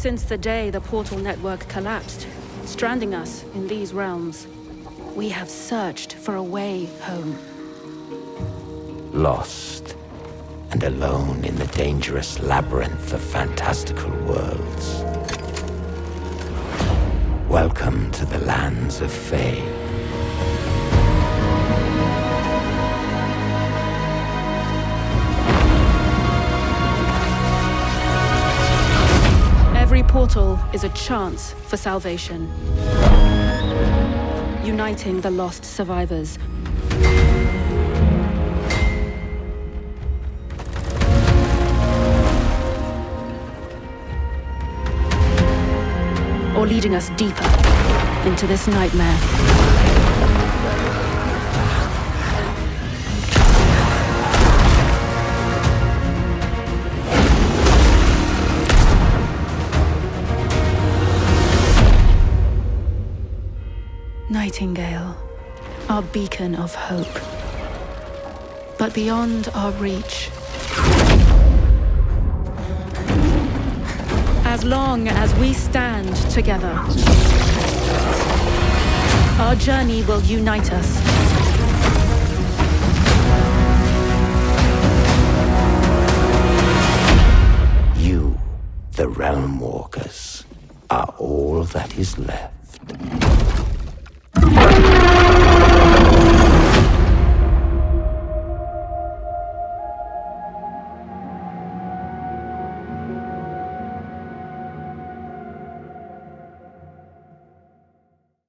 since the day the portal network collapsed, stranding us in these realms, we have searched for a way home. Lost and alone in the dangerous labyrinth of fantastical worlds. Welcome to the lands of Fae. Every portal is a chance for salvation, uniting the lost survivors. Or leading us deeper into this nightmare. Nightingale, our beacon of hope. But beyond our reach, as long as we stand together, our journey will unite us. You, the Realm Walkers, are all that is left.